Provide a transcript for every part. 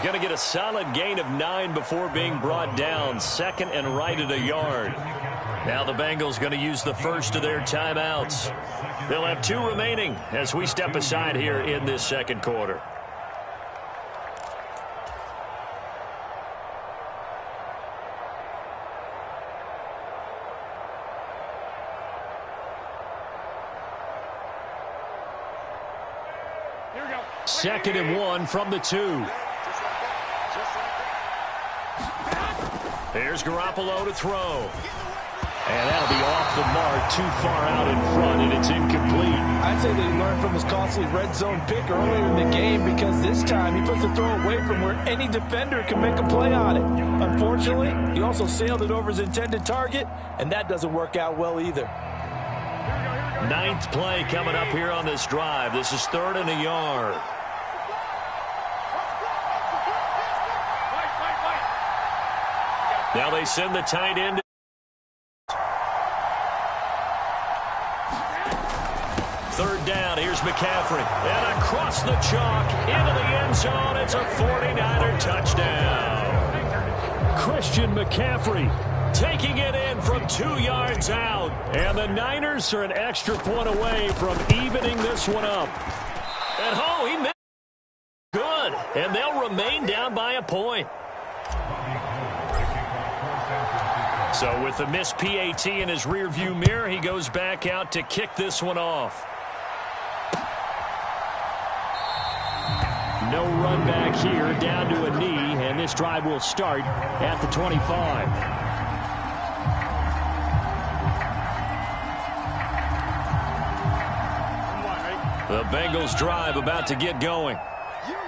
Going to get a solid gain of 9 before being brought down. Second and right at a yard. Now the Bengals going to use the first of their timeouts. They'll have 2 remaining as we step aside here in this second quarter. Second and 1 from the 2. Here's Garoppolo to throw. And that'll be off the mark, too far out in front, and it's incomplete. I'd say they learned from his costly red zone pick earlier in the game, because this time he puts the throw away from where any defender can make a play on it. Unfortunately, he also sailed it over his intended target, and that doesn't work out well either. 9th play coming up here on this drive. This is 3rd and a yard. Now they send the tight end. Third down, here's McCaffrey. And across the chalk, into the end zone. It's a 49er touchdown. Christian McCaffrey taking it in from 2 yards out. And the Niners are an extra point away from evening this one up. And he missed. Good. And they'll remain down by a point. So with the missed PAT in his rearview mirror, he goes back out to kick this one off. No run back here, down to a knee, and this drive will start at the 25. The Bengals drive about to get going.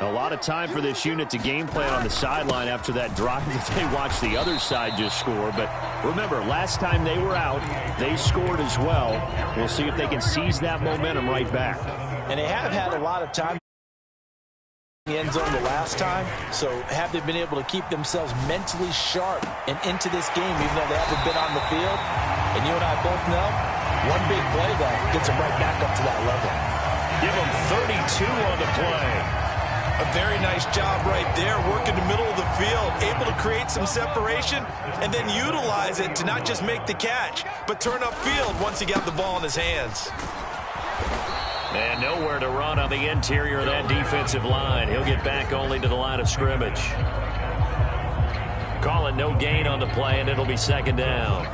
A lot of time for this unit to game plan on the sideline after that drive that they watched the other side just score. But remember, last time they were out, they scored as well. We'll see if they can seize that momentum right back. And they have had a lot of time in the end zone the last time. So have they been able to keep themselves mentally sharp and into this game, even though they haven't been on the field? And you and I both know, one big play, though, gets them right back up to that level. Give them 32 on the play. A very nice job right there, working the middle of the field, able to create some separation, and then utilize it to not just make the catch, but turn upfield once he got the ball in his hands. And nowhere to run on the interior of that defensive line. He'll get back only to the line of scrimmage. Call it no gain on the play, and it'll be second down.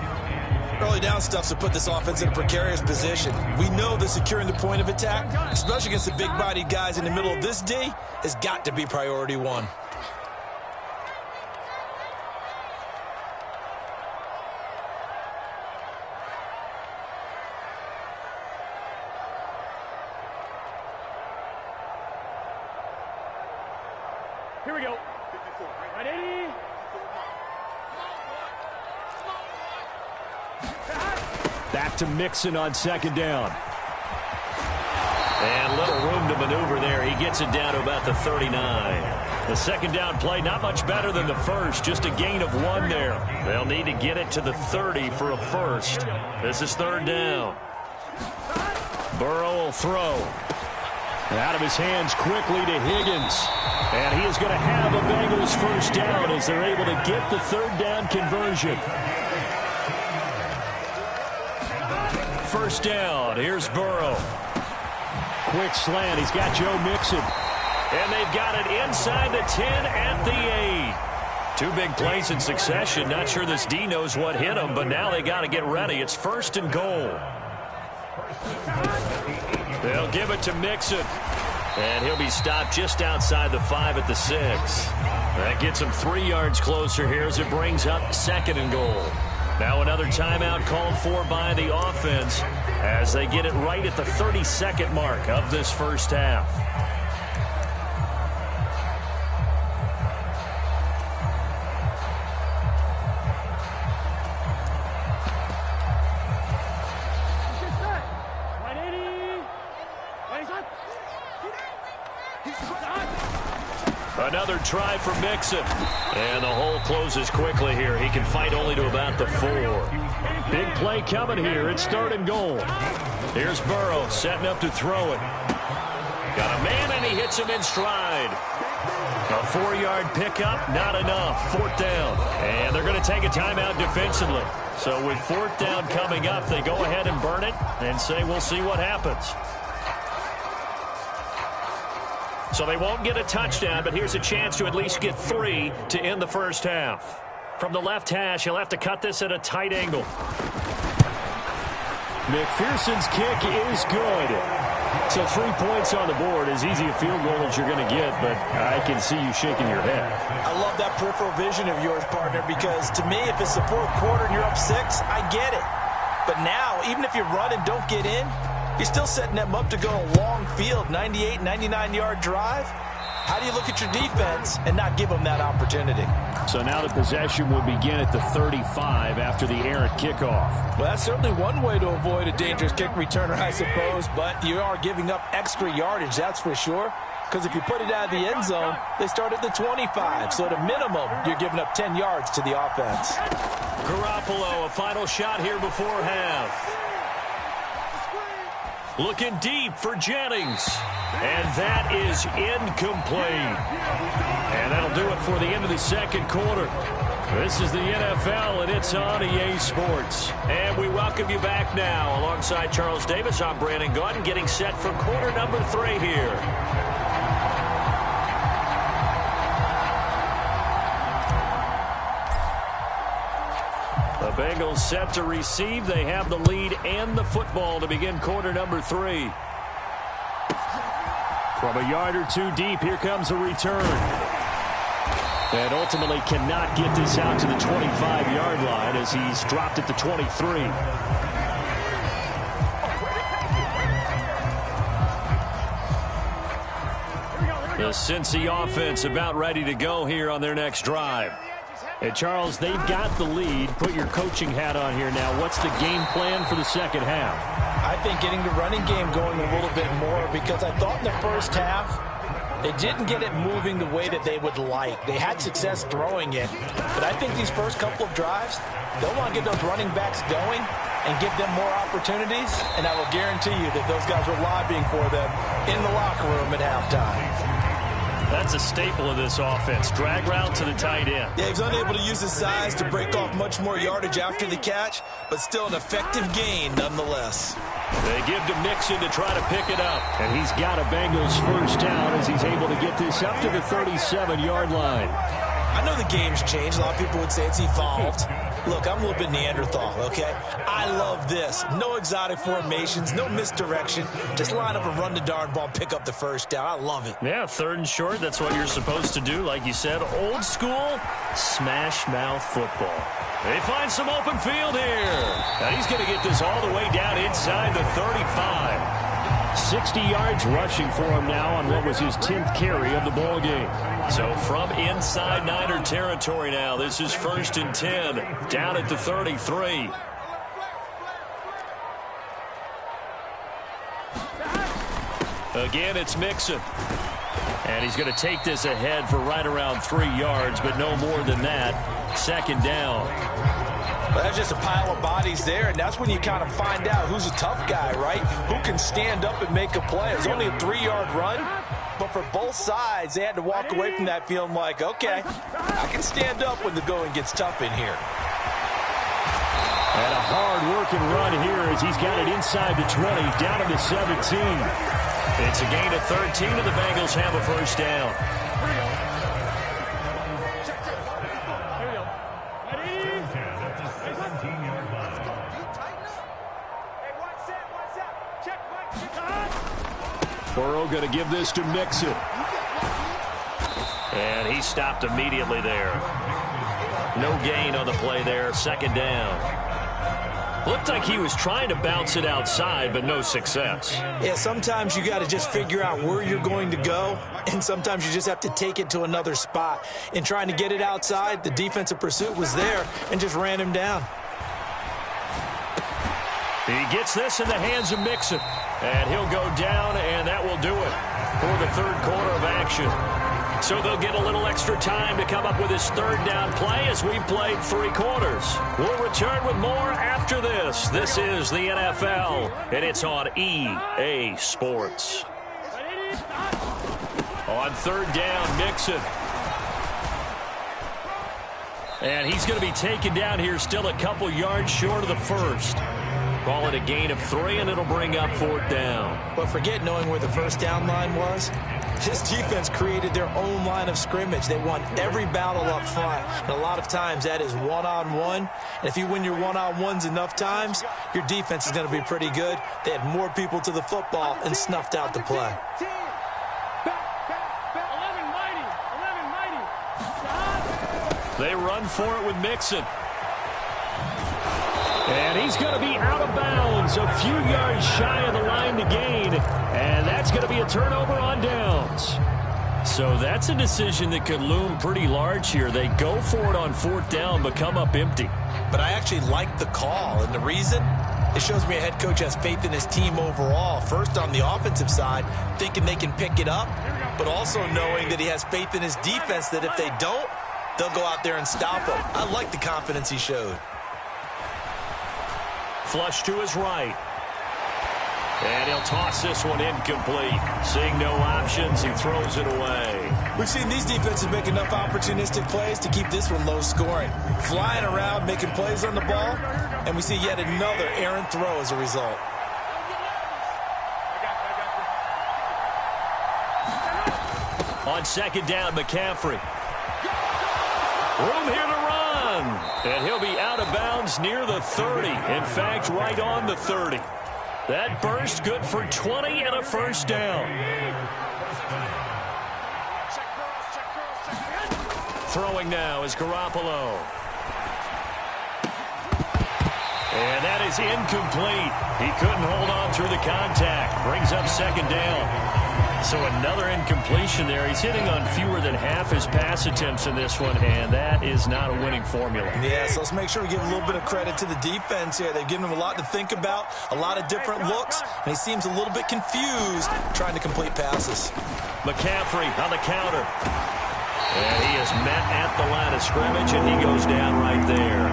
Early down stuff to put this offense in a precarious position. We know that securing the point of attack, especially against the big-bodied guys in the middle of this D, has got to be priority 1. Here we go. Ready? Back to Mixon on second down. And little room to maneuver there. He gets it down to about the 39. The second down play, not much better than the first. Just a gain of 1 there. They'll need to get it to the 30 for a first. This is third down. Burrow will throw. Out of his hands quickly to Higgins. And he is going to have a Bengals first down as they're able to get the third down conversion. First down. Here's Burrow. Quick slant. He's got Joe Mixon. And they've got it inside the 10 at the 8. 2 big plays in succession. Not sure this D knows what hit him, but now they got to get ready. It's first and goal. They'll give it to Mixon. And he'll be stopped just outside the 5 at the 6. That gets him 3 yards closer here as it brings up second and goal. Now another timeout called for by the offense as they get it right at the 32nd mark of this first half. Another try for Mixon. And the hole closes quickly here. He can fight only to about the 4. Big play coming here. It's third and goal. Here's Burrow setting up to throw it. Got a man, and he hits him in stride. A 4-yard pickup, not enough. 4th down. And they're going to take a timeout defensively. So with 4th down coming up, they go ahead and burn it and say we'll see what happens. So they won't get a touchdown, but here's a chance to at least get 3 to end the first half. From the left hash, he'll have to cut this at a tight angle. McPherson's kick is good. So 3 points on the board, as easy a field goal as you're going to get, but I can see you shaking your head. I love that peripheral vision of yours, partner, because to me, if it's the 4th quarter and you're up 6, I get it. But now, even if you run and don't get in, you're still setting them up to go a long field, 98, 99-yard drive. How do you look at your defense and not give them that opportunity? So now the possession will begin at the 35 after the errant kickoff. Well, that's certainly one way to avoid a dangerous kick returner, I suppose, but you are giving up extra yardage, that's for sure. Because if you put it out of the end zone, they start at the 25. So at a minimum, you're giving up 10 yards to the offense. Garoppolo, a final shot here before half. Looking deep for Jennings. And that is incomplete. And that'll do it for the end of the second quarter. This is the NFL, and it's on EA Sports. And we welcome you back now. Alongside Charles Davis, I'm Brandon Gaudin, getting set for quarter number 3 here. The Bengals set to receive. They have the lead and the football to begin quarter number 3. From a yard or 2 deep, here comes a return. And ultimately cannot get this out to the 25-yard line as he's dropped at the 23. The Cincy offense about ready to go here on their next drive. And Charles, they've got the lead. Put your coaching hat on here now. What's the game plan for the second half? I think getting the running game going a little bit more, because I thought in the first half they didn't get it moving the way that they would like. They had success throwing it, but I think these first couple of drives, they'll want to get those running backs going and give them more opportunities, and I will guarantee you that those guys were lobbying for them in the locker room at halftime. That's a staple of this offense. Drag route to the tight end. Yeah, he's unable to use his size to break off much more yardage after the catch, but still an effective gain nonetheless. They give to Mixon to try to pick it up. And he's got a Bengals first down as he's able to get this up to the 37-yard line. I know the game's changed. A lot of people would say it's evolved. Look, I'm a little bit Neanderthal, okay? I love this. No exotic formations, no misdirection. Just line up and run the darn ball and pick up the first down. I love it. Yeah, 3rd and short, that's what you're supposed to do. Like you said, old school, smash mouth football. They find some open field here. And he's going to get this all the way down inside the 35. 60 yards rushing for him now on what was his 10th carry of the ball game. So from inside Niner territory now, this is 1st and 10, down at the 33. Again, it's Mixon. And he's going to take this ahead for right around 3 yards, but no more than that. 2nd down. Well, that's just a pile of bodies there, and that's when you kind of find out who's a tough guy, right? Who can stand up and make a play. It's only a 3-yard run, but for both sides, they had to walk away from that feeling like, okay, I can stand up when the going gets tough in here. And a hard-working run here as he's got it inside the 20, down to the 17. It's a gain of 13, and the Bengals have a first down. Burrow going to give this to Mixon. And he stopped immediately there. No gain on the play there. 2nd down. Looked like he was trying to bounce it outside, but no success. Yeah, sometimes you got to just figure out where you're going to go, and sometimes you just have to take it to another spot. In trying to get it outside, the defensive pursuit was there and just ran him down. He gets this in the hands of Mixon. And he'll go down, and that will do it for the 3rd quarter of action. So they'll get a little extra time to come up with his 3rd down play as we played 3 quarters. We'll return with more after this. This is the NFL, and it's on EA Sports. On third down, Mixon. And he's going to be taken down here still a couple yards short of the first. Call it a gain of 3, and it'll bring up fourth down. But forget knowing where the first down line was. This defense created their own line of scrimmage. They won every battle up front. And a lot of times that is one-on-one. And if you win your one-on-ones enough times, your defense is going to be pretty good. They had more people to the football and snuffed out the play. They run for it with Mixon. And he's going to be out of bounds, a few yards shy of the line to gain. And that's going to be a turnover on downs. So that's a decision that could loom pretty large here. They go for it on fourth down, but come up empty. But I actually like the call. And the reason? It shows me a head coach has faith in his team overall. First, on the offensive side, thinking they can pick it up, but also knowing that he has faith in his defense that if they don't, they'll go out there and stop him. I like the confidence he showed. Flush to his right. And he'll toss this one incomplete. Seeing no options, he throws it away. We've seen these defenses make enough opportunistic plays to keep this one low scoring. Flying around, making plays on the ball, and we see yet another errant throw as a result. On second down, McCaffrey. Room here to run. And he'll be out of bounds near the 30. In fact, right on the 30. That burst good for 20 and a first down. Throwing now is Garoppolo. And that is incomplete. He couldn't hold on through the contact. Brings up second down. So another incompletion there. He's hitting on fewer than half his pass attempts in this one, and that is not a winning formula. Yeah, so let's make sure we give a little bit of credit to the defense here. They've given him a lot to think about, a lot of different looks, and he seems a little bit confused trying to complete passes. McCaffrey on the counter. And he is met at the line of scrimmage, and he goes down right there.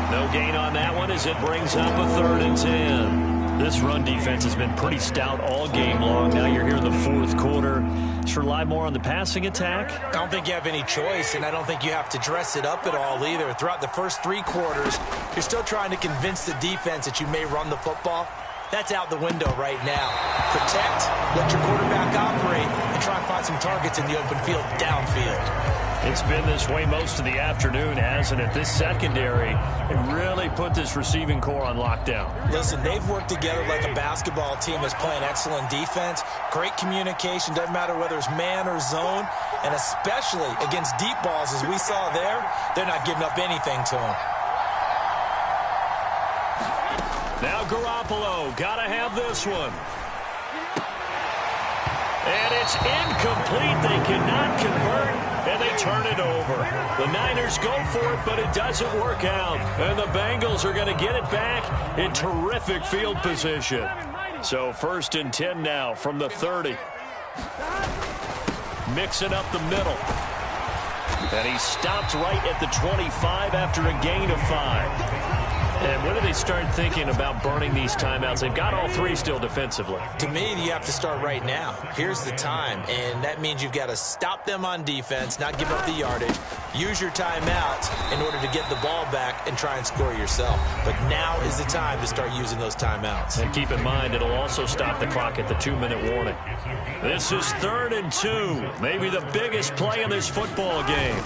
No gain on that one as it brings up a 3rd and 10. This run defense has been pretty stout all game long. Now you're here in the fourth quarter. Just rely more on the passing attack. I don't think you have any choice, and I don't think you have to dress it up at all either. Throughout the first 3 quarters, you're still trying to convince the defense that you may run the football. That's out the window right now. Protect, let your quarterback operate, and try and find some targets in the open field downfield. It's been this way most of the afternoon, hasn't it? This secondary really put this receiving core on lockdown. Listen, they've worked together like a basketball team that's playing excellent defense. Great communication, doesn't matter whether it's man or zone. And especially against deep balls, as we saw there, they're not giving up anything to them. Now Garoppolo, gotta have this one. And it's incomplete. They cannot convert, and they turn it over. The Niners go for it, but it doesn't work out. And the Bengals are going to get it back in terrific field position. So 1st and 10 now from the 30. Mixing up the middle. And he stopped right at the 25 after a gain of 5. And when do they start thinking about burning these timeouts? They've got all 3 still defensively. To me, you have to start right now. Here's the time, and that means you've got to stop them on defense, not give up the yardage, use your timeouts in order to get the ball back and try and score yourself. But now is the time to start using those timeouts. And keep in mind, it'll also stop the clock at the 2-minute warning. This is 3rd and 2, maybe the biggest play in this football game.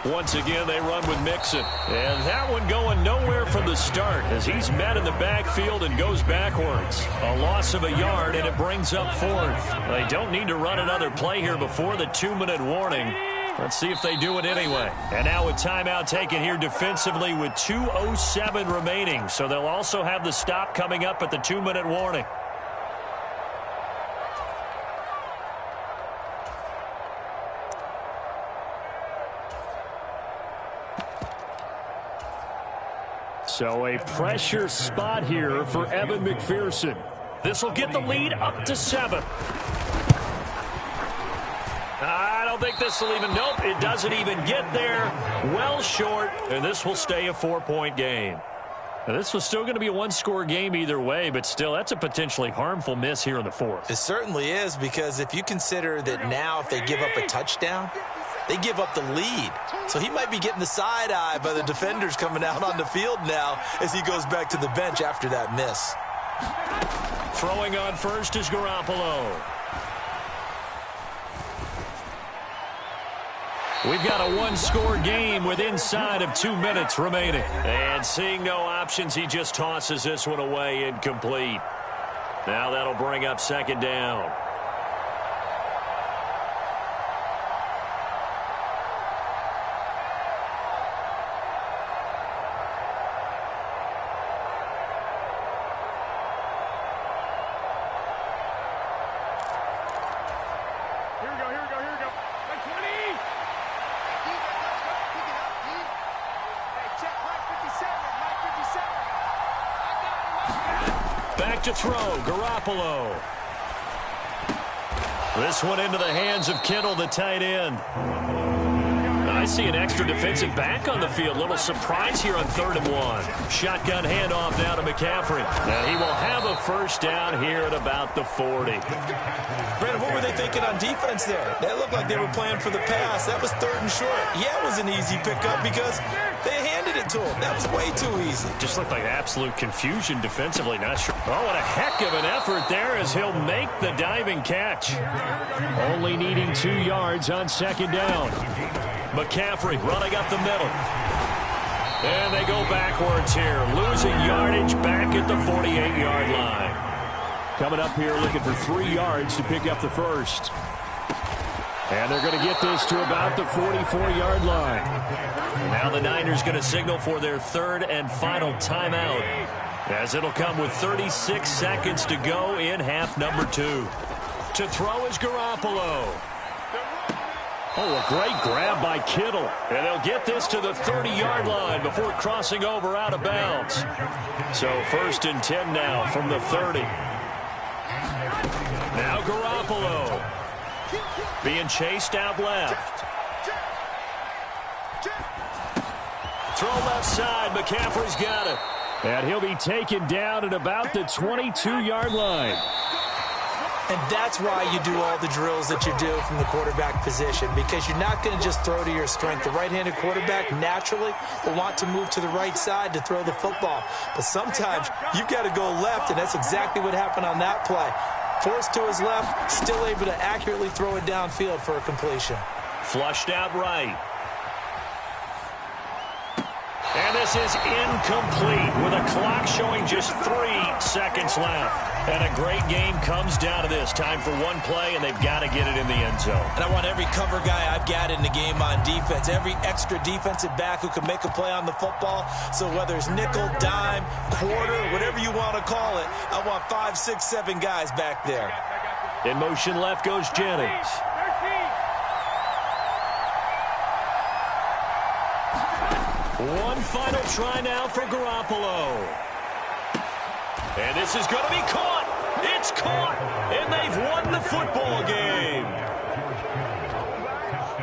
Once again, they run with Mixon. And that one going nowhere from the start as he's met in the backfield and goes backwards. A loss of a yard, and it brings up 4th. They don't need to run another play here before the 2-minute warning. Let's see if they do it anyway. And now a timeout taken here defensively with 2:07 remaining. So they'll also have the stop coming up at the 2-minute warning. So a pressure spot here for Evan McPherson. This will get the lead up to 7. I don't think this will even, nope, it doesn't even get there. Well short, and this will stay a 4-point game. Now, this was still going to be a one-score game either way, but still, that's a potentially harmful miss here in the fourth. It certainly is, because if you consider that now if they give up a touchdown, they give up the lead. So he might be getting the side eye by the defenders coming out on the field now as he goes back to the bench after that miss. Throwing on first is Garoppolo. We've got a one-score game with inside of 2 minutes remaining. And seeing no options, he just tosses this one away incomplete. Now that'll bring up second down. Back to throw, Garoppolo. This one into the hands of Kittle, the tight end. I see an extra defensive back on the field. Little surprise here on 3rd and 1. Shotgun handoff now to McCaffrey. Now he will have a first down here at about the 40. Brandon, what were they thinking on defense there? That looked like they were playing for the pass. That was 3rd and short. Yeah, it was an easy pickup because they handed it to him. That was way too easy. Just looked like absolute confusion defensively. Not sure. Oh, what a heck of an effort there as he'll make the diving catch. Only needing 2 yards on second down. McCaffrey running up the middle. And they go backwards here. Losing yardage back at the 48-yard line. Coming up here looking for 3 yards to pick up the first. And they're going to get this to about the 44-yard line. Now the Niners going to signal for their 3rd and final timeout, as it'll come with 36 seconds to go in half number 2. To throw is Garoppolo. Oh, a great grab by Kittle. And they'll get this to the 30-yard line before crossing over out of bounds. So 1st and 10 now from the 30. Now Garoppolo being chased out left. Throw left side. McCaffrey's got it. And he'll be taken down at about the 22-yard line. And that's why you do all the drills that you do from the quarterback position, because you're not going to just throw to your strength. The right-handed quarterback naturally will want to move to the right side to throw the football. But sometimes you've got to go left, and that's exactly what happened on that play. Forced to his left, still able to accurately throw it downfield for a completion. Flushed out right. And this is incomplete with a clock showing just 3 seconds left. And a great game comes down to this. Time for one play, and they've got to get it in the end zone. And I want every cover guy I've got in the game on defense, every extra defensive back who can make a play on the football. So whether it's nickel, dime, quarter, whatever you want to call it, I want 5, 6, 7 guys back there. In motion left goes Jennings. One final try now for Garoppolo. And this is going to be caught. It's caught. And they've won the football game.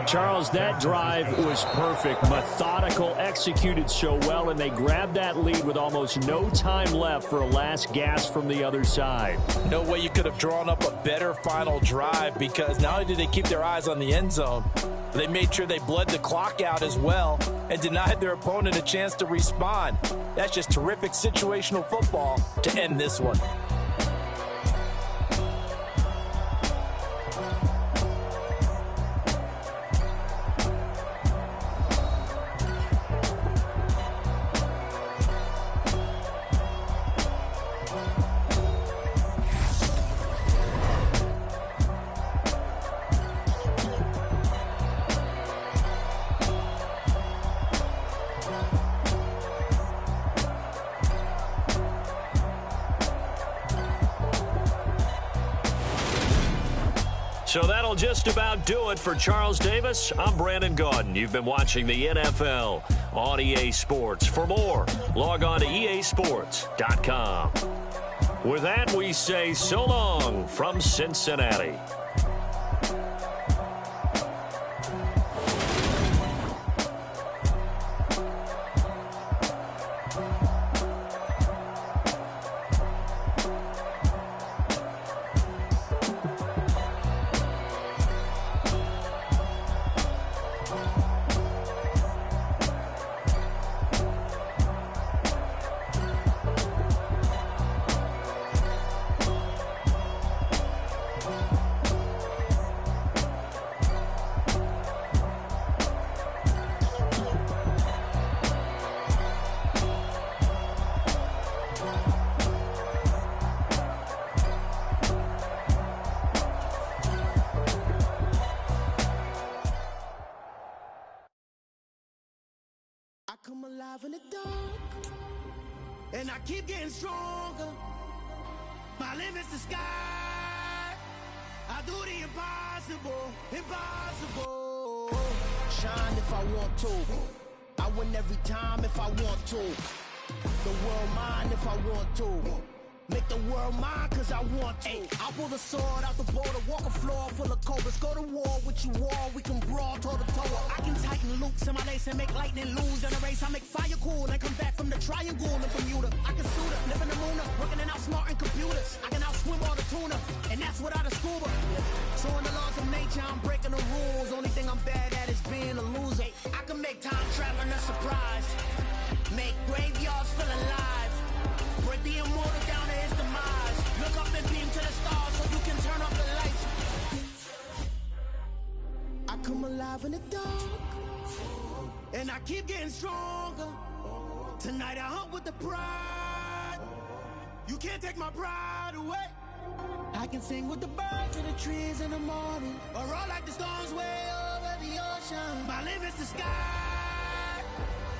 Charles, that drive was perfect. Methodical, executed so well, and they grabbed that lead with almost no time left for a last gasp from the other side. No way you could have drawn up a better final drive, because not only did they keep their eyes on the end zone, they made sure they bled the clock out as well and denied their opponent a chance to respond. That's just terrific situational football to end this one. So that'll just about do it for Charles Davis. I'm Brandon Gaudin. You've been watching the NFL on EA Sports. For more, log on to easports.com. With that, we say so long from Cincinnati. come alive in the dark, and I keep getting stronger. My limit's the sky. I do the impossible, impossible. Shine if I want to. I win every time if I want to. The world mine if I want to. Make the world mine cause I want to. I pull the sword out the border, walk a floor full of cobras. Go to war with you all, we can brawl toe to toe. I can tighten loops in my lace and make lightning lose. In a race I make fire cool and come back from the triangle in Bermuda. I can suit up, live in the moon up, working and outsmarting computers. I can outswim all the tuna, and that's without a scuba. So in the laws of nature I'm breaking the rules. Only thing I'm bad at is being a loser. I can make time traveling a surprise, make graveyards feel alive, break the immortal down to his demise. Look up and beam to the stars so you can turn off the lights. I come alive in the dark, and I keep getting stronger. Tonight I hunt with the pride. You can't take my pride away. I can sing with the birds and the trees in the morning, or roll like the storms way over the ocean. My limit's the sky.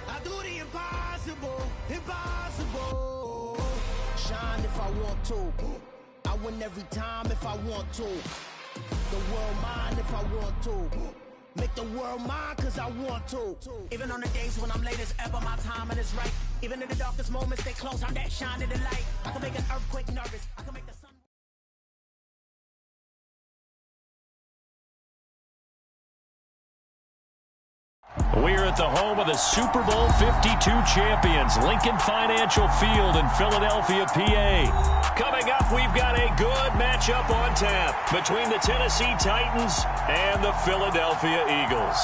I do the impossible, impossible. Shine if I want to. I win every time if I want to. The world mine if I want to. Make the world mine cause I want to. Even on the days when I'm late as ever, my timing is right. Even in the darkest moments, stay close, I'm that shine in the light. I can make an earthquake nervous. I can make the sun. We're at the home of the Super Bowl 52 champions, Lincoln Financial Field in Philadelphia, PA. Coming up, we've got a good matchup on tap between the Tennessee Titans and the Philadelphia Eagles.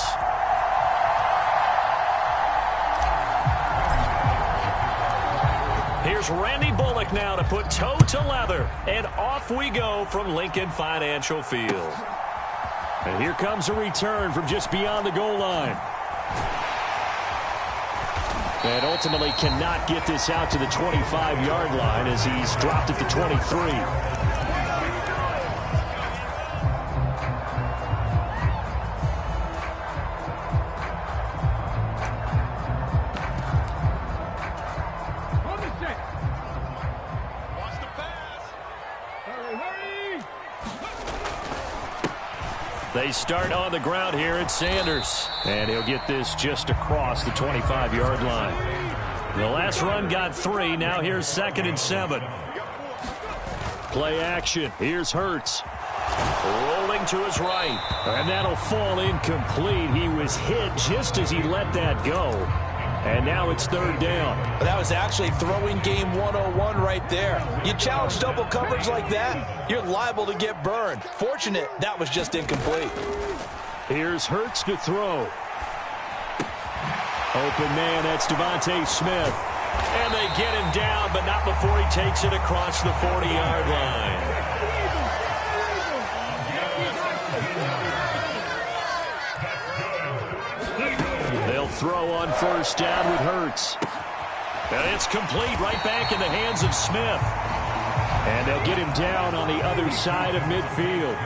Here's Randy Bullock now to put toe to leather, and off we go from Lincoln Financial Field. And here comes a return from just beyond the goal line. And ultimately cannot get this out to the 25-yard line as he's dropped at the 23. They start on the ground here at Sanders. And he'll get this just across the 25-yard line. The last run got 3. Now here's 2nd and 7. Play action. Here's Hurts. Rolling to his right. And that'll fall incomplete. He was hit just as he let that go. And now it's 3rd down. That was actually throwing game 101 right there. You challenge double coverage like that, you're liable to get burned. Fortunate that was just incomplete. Here's Hurts to throw. Open man, that's Devontae Smith. And they get him down, but not before he takes it across the 40-yard line. They'll throw on 1st down with Hurts. And it's complete right back in the hands of Smith. And they'll get him down on the other side of midfield.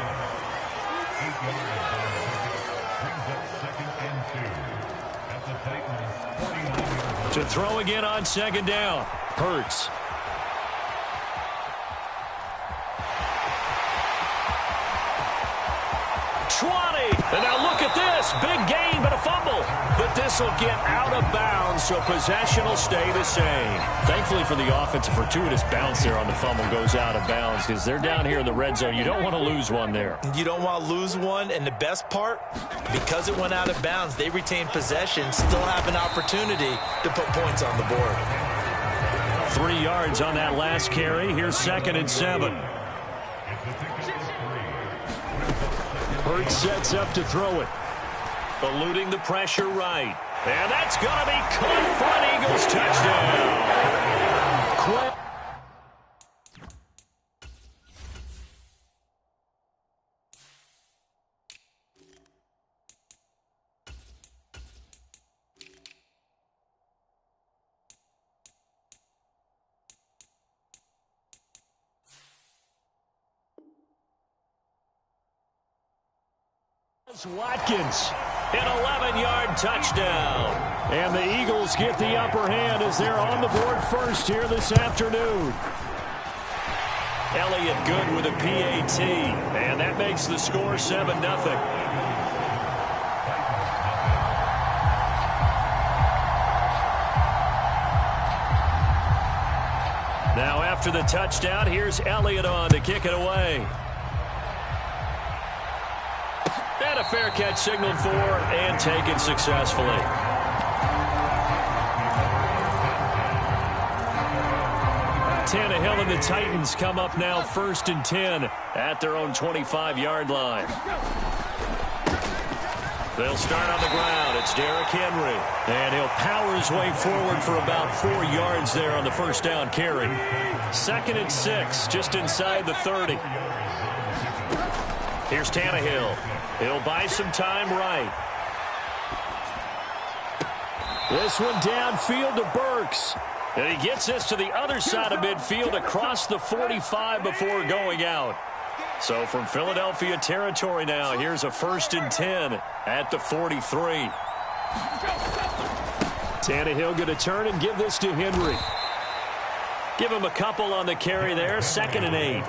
To throw again on 2nd down. Hurts. And now look at this. Big gain, but a fumble. But this will get out of bounds, so possession will stay the same. Thankfully for the offense, a fortuitous bounce there on the fumble goes out of bounds because they're down here in the red zone. You don't want to lose one there. You don't want to lose one, and the best part, because it went out of bounds, they retain possession, still have an opportunity to put points on the board. 3 yards on that last carry. Here's 2nd and 7. Hurts sets up to throw it. Eluding the pressure right. And that's going to be caught for an Eagles touchdown. Watkins. An 11-yard touchdown. And the Eagles get the upper hand as they're on the board first here this afternoon. Elliott good with a PAT. And that makes the score 7-0. Now after the touchdown, here's Elliott on to kick it away. And a fair catch signaled for and taken successfully. Tannehill and the Titans come up now 1st and 10 at their own 25-yard line. They'll start on the ground. It's Derrick Henry. And he'll power his way forward for about 4 yards there on the first down carry. 2nd and 6, just inside the 30. Here's Tannehill. He'll buy some time right. This one downfield to Burks. And he gets this to the other side of midfield across the 45 before going out. So from Philadelphia territory now, here's a 1st and 10 at the 43. Tannehill going to turn and give this to Henry. Give him a couple on the carry there. 2nd and 8.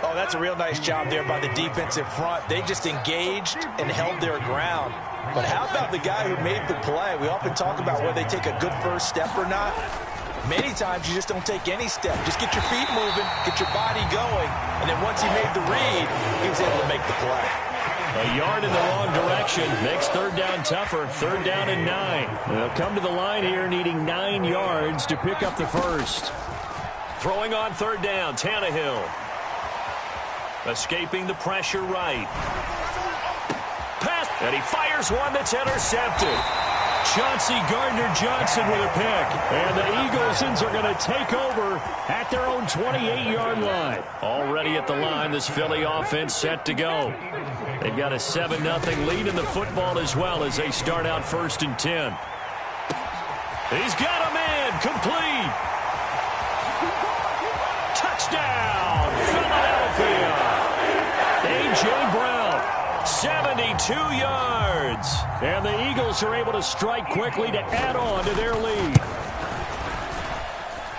Oh, that's a real nice job there by the defensive front. They just engaged and held their ground. But how about the guy who made the play? We often talk about whether they take a good first step or not. Many times you just don't take any step. Just get your feet moving, get your body going, and then once he made the read, he was able to make the play. A yard in the wrong direction makes 3rd down tougher. 3rd down and 9. They'll come to the line here needing 9 yards to pick up the first. Throwing on 3rd down, Tannehill. Escaping the pressure right. Pass, and he fires one that's intercepted. Chauncey Gardner-Johnson with a pick. And the Eagles are going to take over at their own 28-yard line. Already at the line, this Philly offense set to go. They've got a 7-0 lead in the football as well as they start out 1st and 10. He's got him in. Complete. Touchdown, Philadelphia. A.J. Brown, 72 yards. And the Eagles are able to strike quickly to add on to their lead.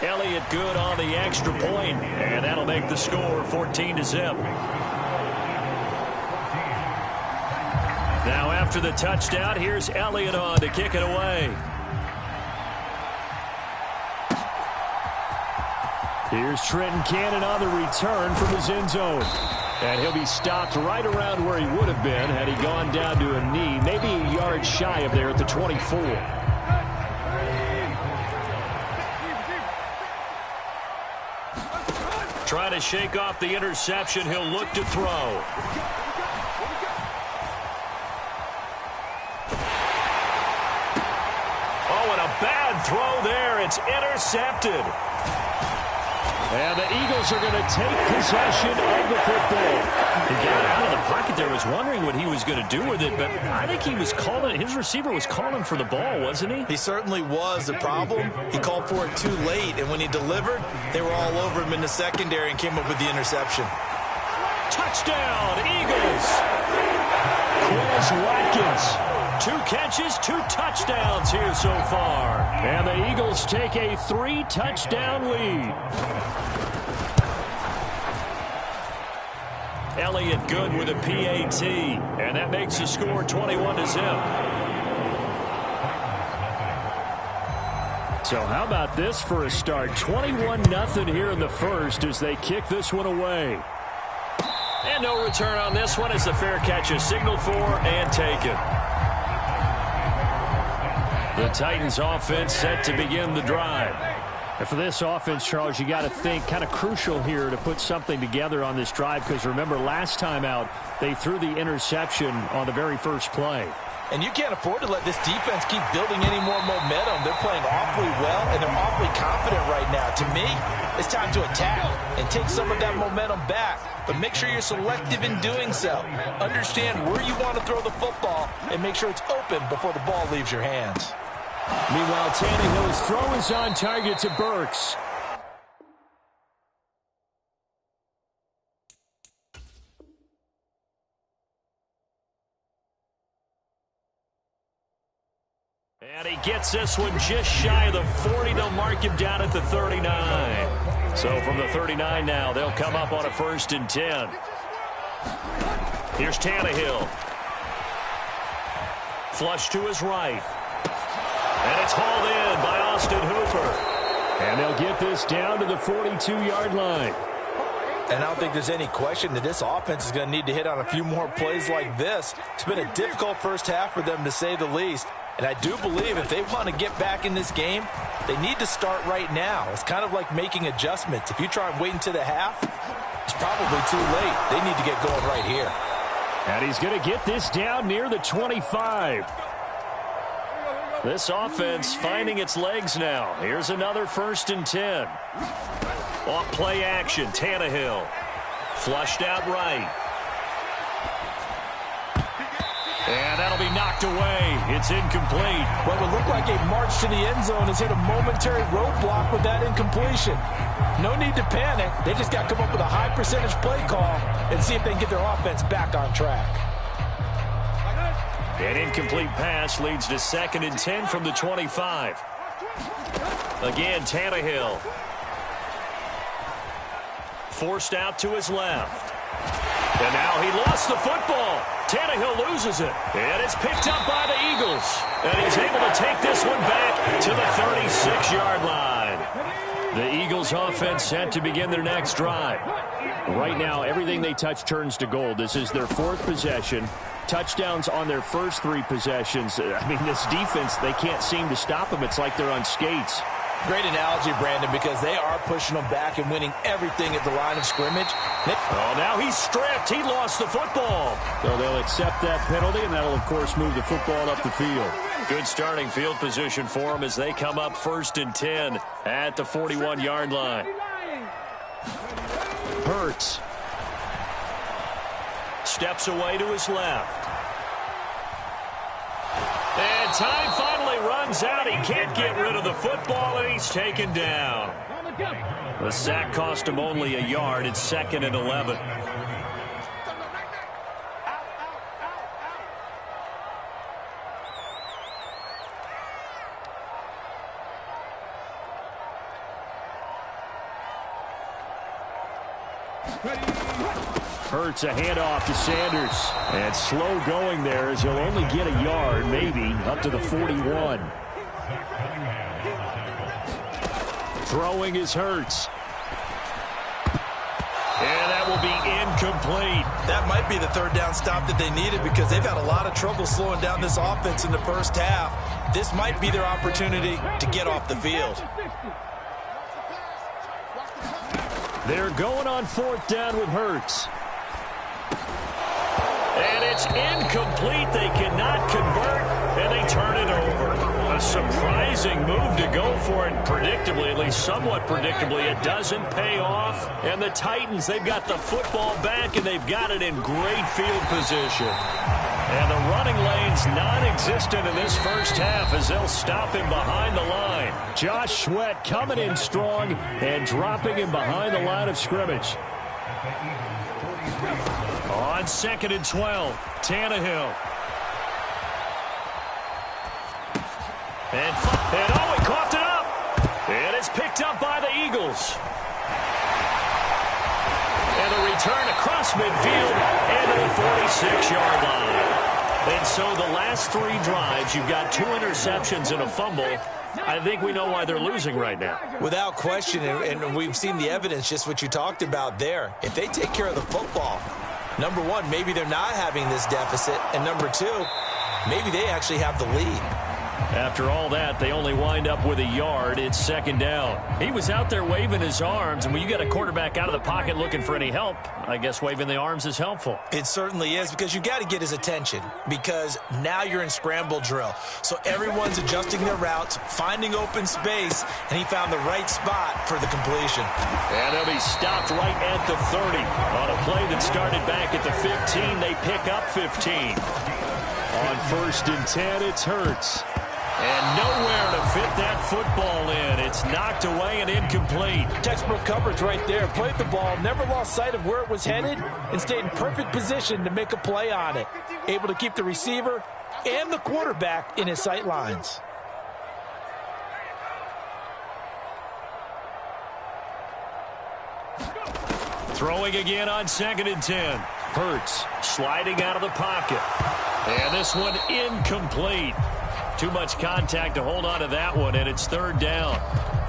Elliott good on the extra point, and that'll make the score 14-0. Now after the touchdown, here's Elliott on to kick it away. Here's Trenton Cannon on the return from his end zone. And he'll be stopped right around where he would have been had he gone down to a knee, maybe a yard shy of there at the 24. Trying to shake off the interception. He'll look to throw. Oh, and a bad throw there. It's intercepted. And the Eagles are going to take possession of the football. He got out of the pocket there, was wondering what he was going to do with it, but I think he was calling, his receiver was calling for the ball, wasn't he? He certainly was. The problem, he called for it too late, and when he delivered, they were all over him in the secondary and came up with the interception. Touchdown, Eagles! Quez Watkins. 2 catches, 2 touchdowns here so far. And the Eagles take a 3-touchdown lead. Elliott good with a PAT, and that makes the score 21-0. So how about this for a start? 21-0 here in the first as they kick this one away. And no return on this one as the fair catch is signaled for and taken. The Titans offense set to begin the drive. And for this offense, Charles, you got to think kind of crucial here to put something together on this drive because remember last time out they threw the interception on the very first play. And you can't afford to let this defense keep building any more momentum. They're playing awfully well, and they're awfully confident right now. To me, it's time to attack and take some of that momentum back. But make sure you're selective in doing so. Understand where you want to throw the football and make sure it's open before the ball leaves your hands. Meanwhile, Tannehill's throw is on target to Burks. And he gets this one just shy of the 40. They'll mark him down at the 39. So from the 39 now, they'll come up on a 1st and 10. Here's Tannehill. Flush to his right. And it's hauled in by Austin Hooper. And they'll get this down to the 42-yard line. And I don't think there's any question that this offense is going to need to hit on a few more plays like this. It's been a difficult first half for them, to say the least. And I do believe if they want to get back in this game, they need to start right now. It's kind of like making adjustments. If you try and wait until the half, it's probably too late. They need to get going right here. And he's going to get this down near the 25. This offense finding its legs now. Here's another 1st and 10. Off play action, Tannehill. Flushed out right. And that'll be knocked away. It's incomplete. What would look like a march to the end zone has hit a momentary roadblock with that incompletion. No need to panic. They just got to come up with a high percentage play call and see if they can get their offense back on track. An incomplete pass leads to 2nd and 10 from the 25. Again, Tannehill. Forced out to his left. And now he lost the football. Tannehill loses it. And it's picked up by the Eagles. And he's able to take this one back to the 36-yard line. The Eagles offense set to begin their next drive. Right now, everything they touch turns to gold. This is their 4th possession. Touchdowns on their first 3 possessions. I mean, this defense, they can't seem to stop them. It's like they're on skates. Great analogy, Brandon, because they are pushing them back and winning everything at the line of scrimmage. Oh, now he's stripped. He lost the football. So they'll accept that penalty, and that'll, of course, move the football up the field. Good starting field position for them as they come up 1st and 10 at the 41-yard line. Hurts. Steps away to his left. And time finally runs out. He can't get rid of the football, and he's taken down. The sack cost him only a yard. It's 2nd and 11. Hurts a handoff to Sanders. And slow going there as he'll only get a yard, maybe, up to the 41. Throwing is Hurts. And that will be incomplete. That might be the 3rd down stop that they needed because they've had a lot of trouble slowing down this offense in the first half. This might be their opportunity to get off the field. They're going on 4th down with Hurts. And it's incomplete. They cannot convert, and they turn it over. A surprising move to go for it, predictably, at least somewhat predictably. It doesn't pay off. And the Titans, they've got the football back, and they've got it in great field position. And the running lane's non-existent in this first half as they'll stop him behind the line. Josh Sweat coming in strong and dropping him behind the line of scrimmage. On 2nd and 12, Tannehill. And oh, he coughed it up. And it's picked up by the Eagles. And a return across midfield and to the 46-yard line. And so the last 3 drives, you've got 2 interceptions and a fumble. I think we know why they're losing right now. Without question, and we've seen the evidence, just what you talked about there. If they take care of the football, number 1, maybe they're not having this deficit. And number 2, maybe they actually have the lead. After all that, they only wind up with a yard. It's 2nd down. He was out there waving his arms, and when you got a quarterback out of the pocket looking for any help, I guess waving the arms is helpful. It certainly is, because you got to get his attention, because now you're in scramble drill. So everyone's adjusting their routes, finding open space, and he found the right spot for the completion. And they'll be stopped right at the 30. On a play that started back at the 15, they pick up 15. On 1st and 10, it's Hurts. And nowhere to fit that football in. It's knocked away and incomplete. Textbook coverage right there. Played the ball, never lost sight of where it was headed, and stayed in perfect position to make a play on it. Able to keep the receiver and the quarterback in his sight lines. Throwing again on 2nd and 10. Hurts sliding out of the pocket. And this one incomplete. Too much contact to hold on to that one, and it's 3rd down.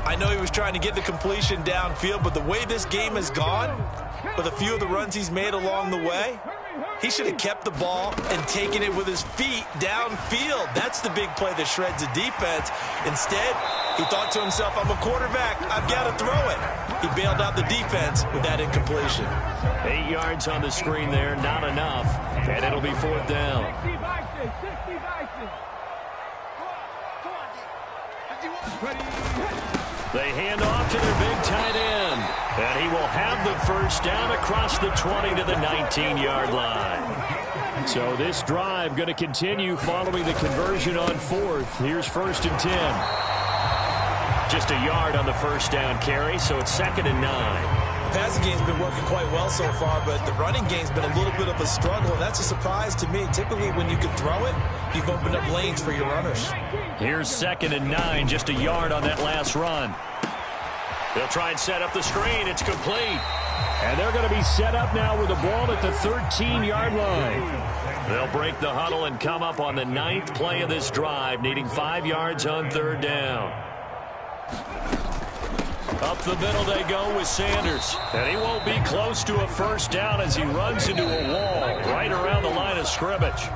I know he was trying to get the completion downfield, but the way this game has gone, with a few of the runs he's made along the way, he should have kept the ball and taken it with his feet downfield. That's the big play that shreds the defense. Instead, he thought to himself, I'm a quarterback, I've got to throw it. He bailed out the defense with that incompletion. 8 yards on the screen there, not enough, and it'll be 4th down. They hand off to their big tight end, and he will have the 1st down across the 20 to the 19-yard line. So this drive going to continue following the conversion on 4th. Here's 1st and 10. Just a yard on the 1st down carry, so it's 2nd and 9. The passing game's been working quite well so far, but the running game's been a little bit of a struggle, and that's a surprise to me. Typically, when you can throw it, you've opened up lanes for your runners. Here's 2nd and 9, just a yard on that last run. They'll try and set up the screen. It's complete. And they're going to be set up now with the ball at the 13-yard line. They'll break the huddle and come up on the 9th play of this drive, needing 5 yards on 3rd down. Up the middle they go with Sanders. And he won't be close to a 1st down as he runs into a wall right around the line of scrimmage.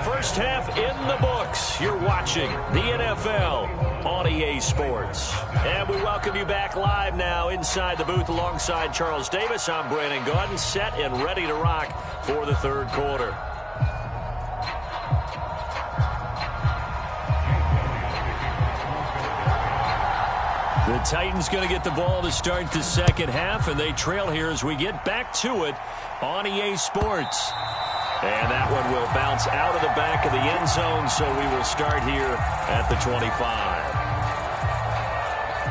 First half in the books. You're watching the NFL on EA Sports. And we welcome you back live now inside the booth alongside Charles Davis. I'm Brandon Gaudin, set and ready to rock for the 3rd quarter. The Titans going to get the ball to start the 2nd half, and they trail here as we get back to it on EA Sports. And that one will bounce out of the back of the end zone, so we will start here at the 25.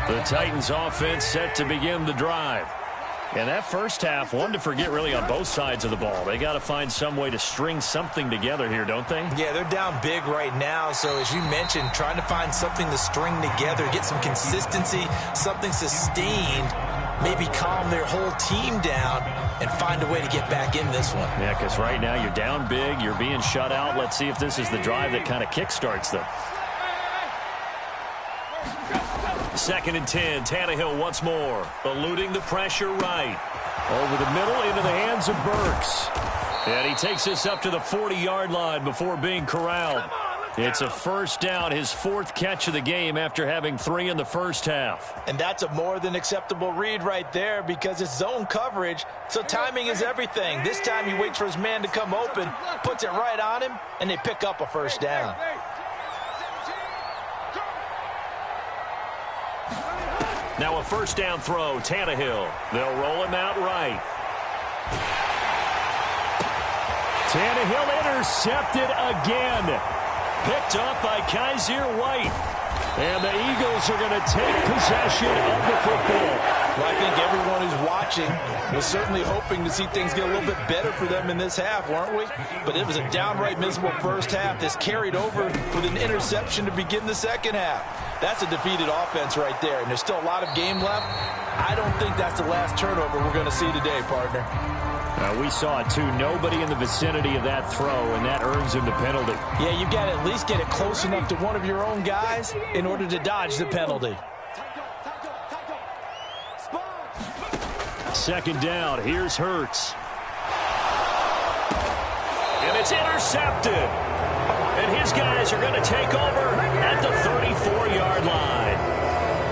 The Titans offense set to begin the drive. And that first half, one to forget really on both sides of the ball. They got to find some way to string something together here, don't they? Yeah, they're down big right now. So as you mentioned, trying to find something to string together, get some consistency, something sustained, maybe calm their whole team down and find a way to get back in this one. Yeah, because right now you're down big, you're being shut out. Let's see if this is the drive that kind of kickstarts them. 2nd and 10, Tannehill once more, eluding the pressure right. Over the middle into the hands of Burks. And he takes this up to the 40-yard line before being corralled. It's a 1st down, his 4th catch of the game after having 3 in the first half. And that's a more than acceptable read right there because it's zone coverage, so timing is everything. This time he waits for his man to come open, puts it right on him, and they pick up a 1st down. Now a 1st down throw, Tannehill. They'll roll him out right. Tannehill intercepted again. Picked up by Kaiser White. And the Eagles are going to take possession of the football. Well, I think everyone who's watching was certainly hoping to see things get a little bit better for them in this half, weren't we? But it was a downright miserable first half. This carried over with an interception to begin the 2nd half. That's a defeated offense right there, and there's still a lot of game left. I don't think that's the last turnover we're going to see today, partner. We saw it, too. Nobody in the vicinity of that throw, and that earns him the penalty. Yeah, you got to at least get it close enough to one of your own guys in order to dodge the penalty. 2nd down. Here's Hurts. And it's intercepted. And his guys are going to take over at the 34-yard line.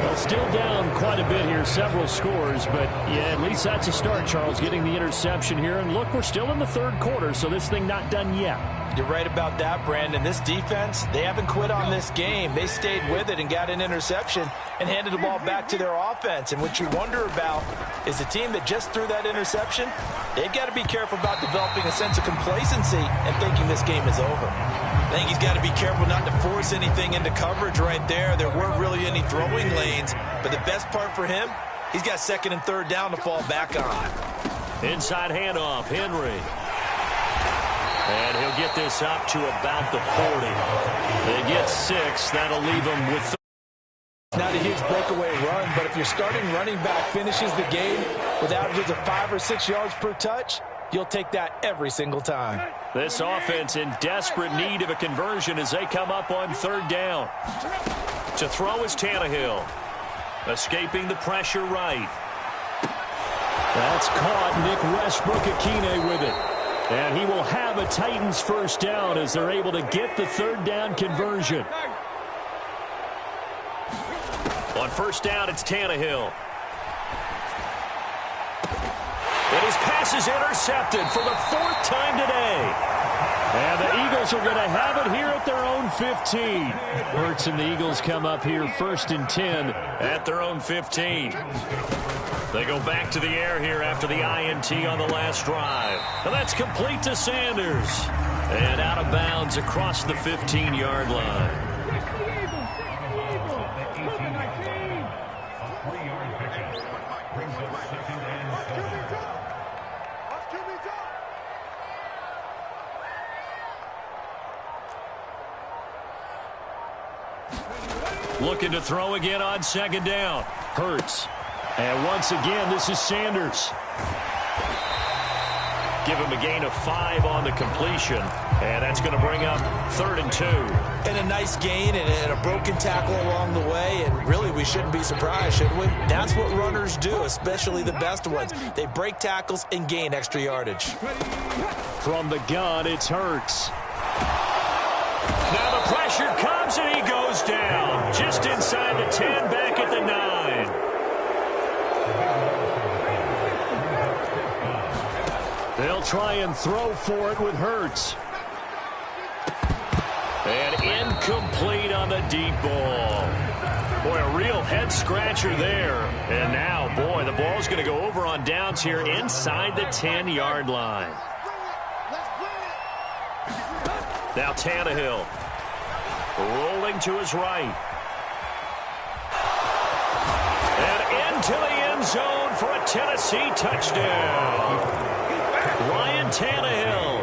Well, still down quite a bit here, several scores, but yeah, at least that's a start, Charles, getting the interception here. And look, we're still in the 3rd quarter, so this thing not done yet. You're right about that, Brandon. This defense, they haven't quit on this game. They stayed with it and got an interception and handed the ball back to their offense. And what you wonder about is the team that just threw that interception, they've got to be careful about developing a sense of complacency and thinking this game is over. I think he's got to be careful not to force anything into coverage right there. There weren't really any throwing lanes, but the best part for him, he's got 2nd and 3rd down to fall back on. Inside handoff, Henry. And he'll get this up to about the 40. They get 6. That'll leave them with... Not a huge breakaway run, but if your starting running back finishes the game, With averages of 5 or 6 yards per touch, you'll take that every single time. This offense in desperate need of a conversion as they come up on 3rd down. To throw is Tannehill. Escaping the pressure right. That's caught. Nick Westbrook-Akine with it. And he will have a Titans 1st down as they're able to get the 3rd down conversion. On 1st down, it's Tannehill. And his pass is intercepted for the 4th time today. And the Eagles are going to have it here at their own 15. Hurts and the Eagles come up here 1st and 10 at their own 15. They go back to the air here after the INT on the last drive. And that's complete to Sanders. And out of bounds across the 15-yard line. Looking to throw again on 2nd down. Hurts. And once again, this is Sanders. Give him a gain of 5 on the completion. And that's going to bring up 3rd and 2. And a nice gain and a broken tackle along the way. And really, we shouldn't be surprised, should we? That's what runners do, especially the best ones. They break tackles and gain extra yardage. From the gun, it's Hurts. Now the pressure comes and he goes down. Just inside the 10, back at the 9. They'll try and throw for it with Hurts. And incomplete on the deep ball. Boy, a real head-scratcher there. And now, boy, the ball's going to go over on downs here inside the 10-yard line. Now Tannehill. Rolling to his right. And into the end zone for a Tennessee touchdown. Ryan Tannehill,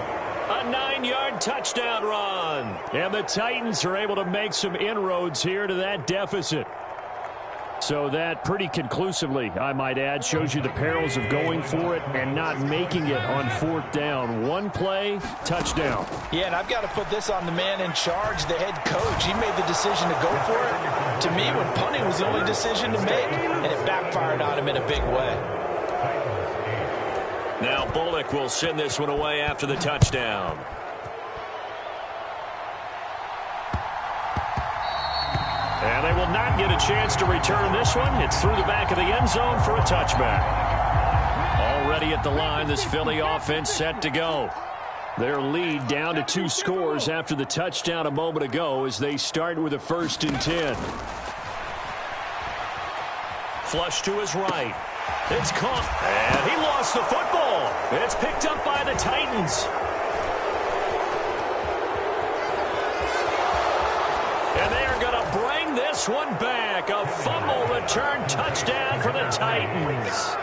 a 9-yard touchdown run. And the Titans are able to make some inroads here to that deficit. So that pretty conclusively, I might add, shows you the perils of going for it and not making it on 4th down. One play, touchdown. Yeah, and I've got to put this on the man in charge, the head coach. He made the decision to go for it. To me, when punting was the only decision to make, and it backfired on him in a big way. Now Bullock will send this one away after the touchdown. And they will not get a chance to return this one. It's through the back of the end zone for a touchback. Already at the line, this Philly offense set to go. Their lead down to 2 scores after the touchdown a moment ago as they start with a 1st and 10. Flush to his right. It's caught. And he lost the football. It's picked up by the Titans. And they are going to bring this one back. A fumble return touchdown for the Titans.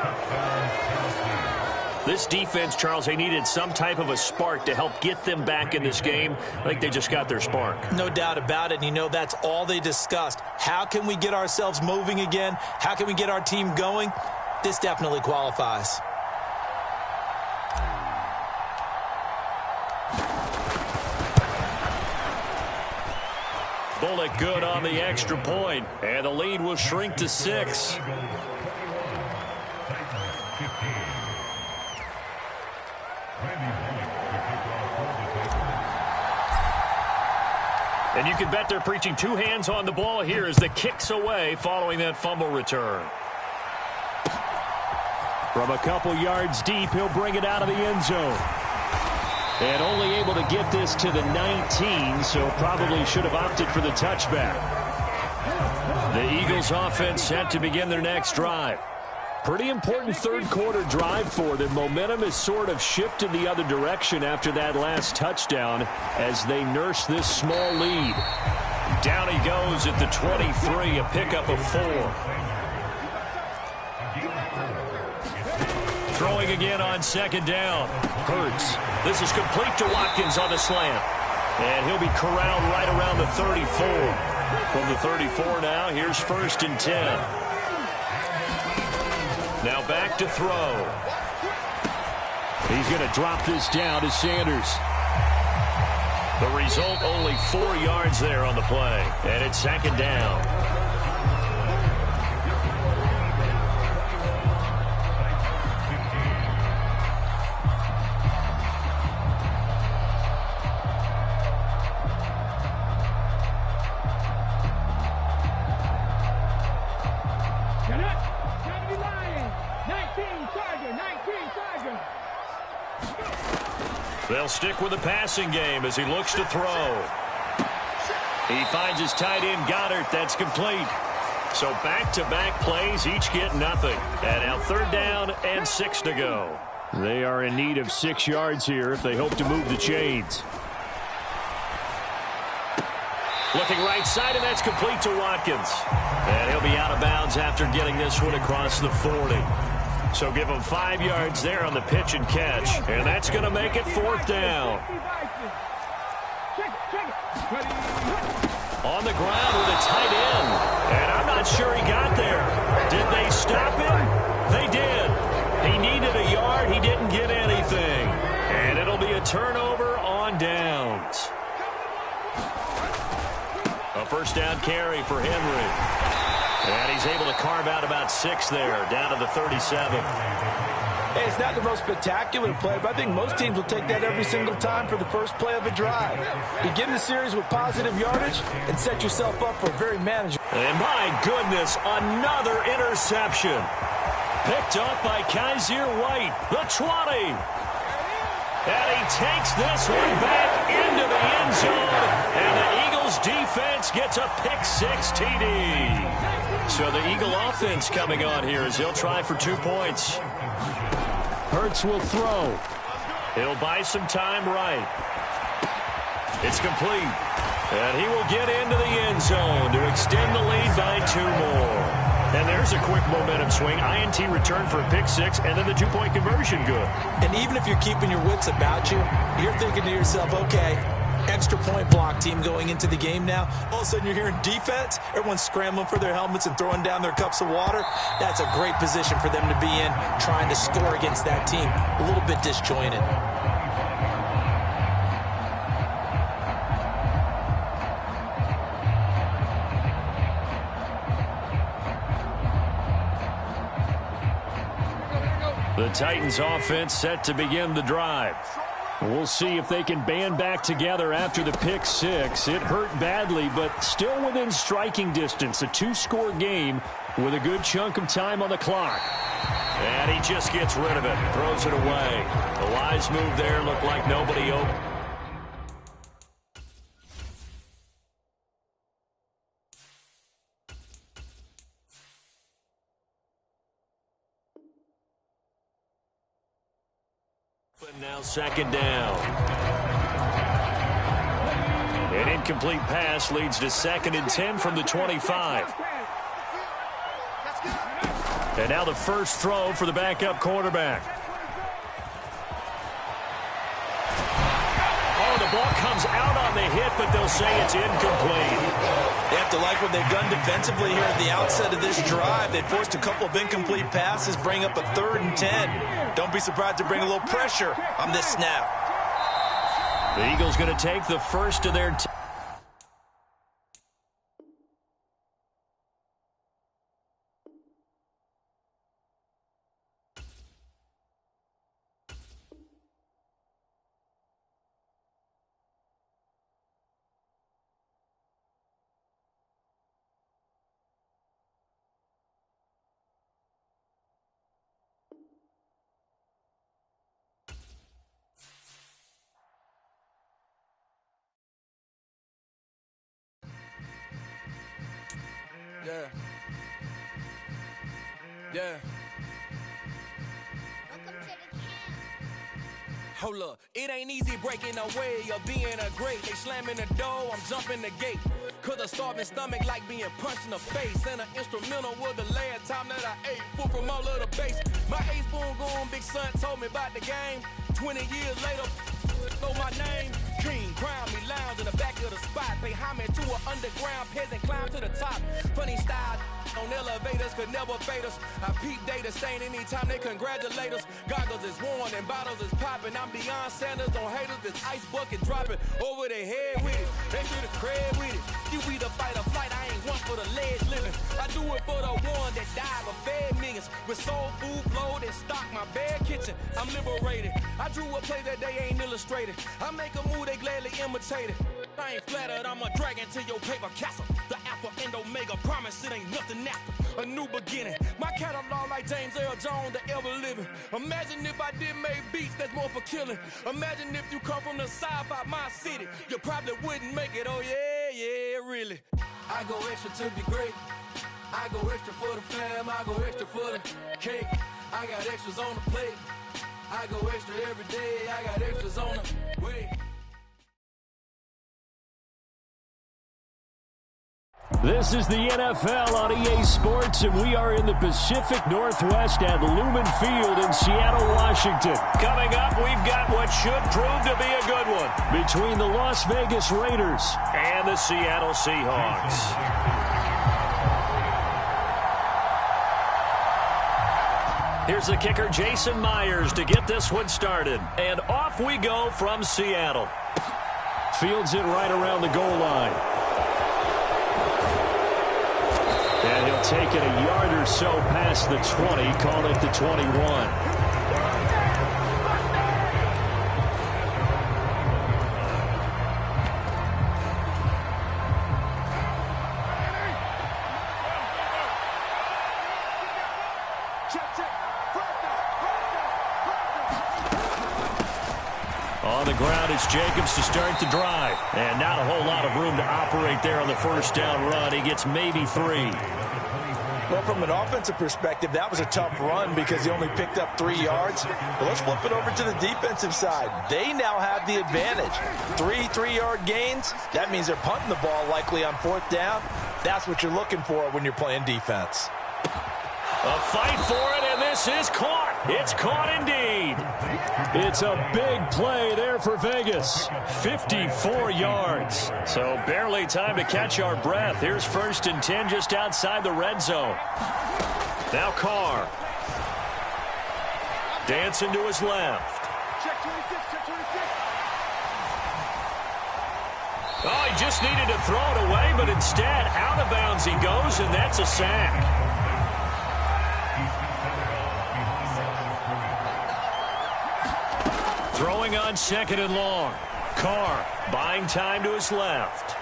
This defense, Charles, they needed some type of a spark to help get them back in this game. I think they just got their spark. No doubt about it. And you know, that's all they discussed. How can we get ourselves moving again? How can we get our team going? This definitely qualifies. Bullock good on the extra point, and the lead will shrink to 6. And you can bet they're preaching 2 hands on the ball here as the kick's away following that fumble return. From a couple yards deep, he'll bring it out of the end zone. And only able to get this to the 19, so probably should have opted for the touchback. The Eagles offense set to begin their next drive. Pretty important 3rd quarter drive for them. Momentum has sort of shifted the other direction after that last touchdown as they nurse this small lead. Down he goes at the 23, a pickup of 4. Throwing again on 2nd down. Hurts. This is complete to Watkins on the slant. And he'll be corralled right around the 34. From the 34 now, here's 1st and 10. Now back to throw. He's going to drop this down to Sanders. The result, only 4 yards there on the play. And it's second down. They'll stick with the passing game as he looks to throw. He finds his tight end, Goddard. That's complete. So back-to-back plays, each get nothing. And now third down and 6 to go. They are in need of 6 yards here if they hope to move the chains. Looking right side, and that's complete to Watkins. And he'll be out of bounds after getting this one across the 40. So give him 5 yards there on the pitch and catch. And that's going to make it fourth down. On the ground with a tight end. And I'm not sure he got there. Did they stop him? They did. He needed a yard. He didn't get anything. And it'll be a turnover on downs. A first down carry for Henry. And he's able to carve out about 6 there, down to the 37. Hey, it's not the most spectacular play, but I think most teams will take that every single time for the first play of a drive. Begin the series with positive yardage and set yourself up for a very manageable. And my goodness, another interception. Picked up by Kaiser White, the 20. And he takes this one back into the end zone. And the Eagles defense gets a pick-6 TD. So the Eagle offense coming on here as they'll try for 2 points. Hurts will throw. He'll buy some time right. It's complete. And he will get into the end zone to extend the lead by 2 more. And there's a quick momentum swing. INT return for a pick-6, and then the 2-point conversion good. And even if you're keeping your wits about you, you're thinking to yourself, okay, extra point block team going into the game now. All of a sudden you're hearing defense. Everyone's scrambling for their helmets and throwing down their cups of water. That's a great position for them to be in, trying to score against that team. A little bit disjointed. The Titans offense set to begin the drive. We'll see if they can band back together after the pick-6. It hurt badly, but still within striking distance. A 2-score game with a good chunk of time on the clock. And he just gets rid of it, throws it away. The wise move there, looked like nobody open. Now second down. An incomplete pass leads to 2nd and 10 from the 25. And now the first throw for the backup quarterback. Oh, the ball comes out on the hit, but they'll say it's incomplete. They have to like what they've done defensively here at the outset of this drive. They forced a couple of incomplete passes, bring up a 3rd and 10. Don't be surprised to bring a little pressure on this snap. The Eagles going to take the first of their Yeah. Hold up, it ain't easy breaking away or being a great. They slamming the door, I'm jumping the gate. Cause a starving stomach like being punched in the face. And an instrumental was the last time that I ate food from all of the base. My ace-spoon going, big son told me about the game. 20 years later, know my name. King, crown me, lounge in the back of the spot. Pay homage to an underground peasant, climb to the top. Funny style, On elevators could never fade us. I peep data stain anytime they congratulate us. Goggles is worn and bottles is popping. I'm Deion Sanders on haters. This ice bucket dropping over their head with it. They should have cred with it. You either fight or flight. I ain't one for the ledge living. I do it for the one that died or fed millions. With soul food flow that stock my bed kitchen. I'm liberated. I drew a play that they ain't illustrated. I make a move they gladly imitate it. I ain't flattered. I'm a dragon to your paper castle. The alpha and omega promise it ain't nothing after. A new beginning. My catalog like James Earl Jones, the ever living. Imagine if I did make beats that's more for killing. Imagine if you come from the sci-fi my city. You probably wouldn't make it. Oh yeah, really. I go extra to be great. I go extra for the fam. I go extra for the cake. I got extras on the plate. I go extra every day. I got extras on the way. This is the NFL on EA Sports, and we are in the Pacific Northwest at Lumen Field in Seattle, Washington. Coming up, we've got what should prove to be a good one Between the Las Vegas Raiders and the Seattle Seahawks. Here's the kicker, Jason Myers, to get this one started. And off we go from Seattle. Fields it right around the goal line. And he'll take it a yard or so past the 20, call it the 21. On the ground, it's Jacobs to start the drive. And not a whole lot of room to operate there on the first down run. He gets maybe 3. Well, from an offensive perspective, that was a tough run because he only picked up 3 yards. But let's flip it over to the defensive side. They now have the advantage. 3 3-yard gains. That means they're punting the ball likely on 4th down. That's what you're looking for when you're playing defense. A fight for it, and this is caught. It's caught indeed. It's a big play there for Vegas. 54 yards. So barely time to catch our breath. Here's 1st and 10 just outside the red zone. Now Carr. Dancing to his left. Oh, he just needed to throw it away, but instead out of bounds he goes, and that's a sack. Throwing on 2nd and long. Carr buying time to his left.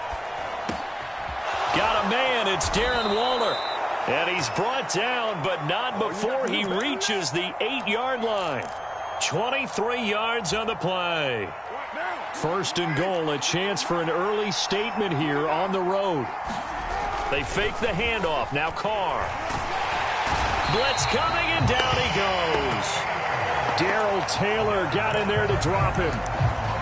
Got a man. It's Darren Waller. And he's brought down, but not before he reaches the 8-yard line. 23 yards on the play. 1st and goal, a chance for an early statement here on the road. They fake the handoff. Now Carr. Blitz coming, and down he goes. Darrell Taylor got in there to drop him.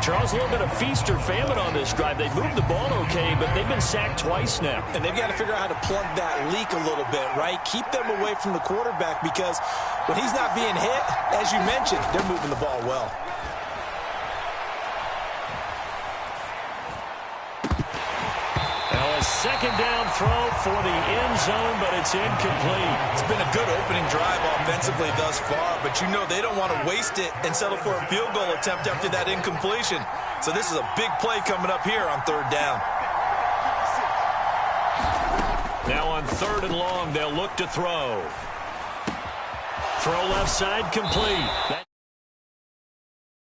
Charles, a little bit of feast or famine on this drive. They moved the ball okay, but they've been sacked twice now. And they've got to figure out how to plug that leak a little bit, right? Keep them away from the quarterback because when he's not being hit, as you mentioned, they're moving the ball well. Now a 2nd down throw for the end zone, but it's incomplete. It's been a good opening drive offensively thus far, but you know they don't want to waste it and settle for a field goal attempt after that incompletion. So this is a big play coming up here on 3rd down. Now on 3rd and long, they'll look to throw. Throw left side complete.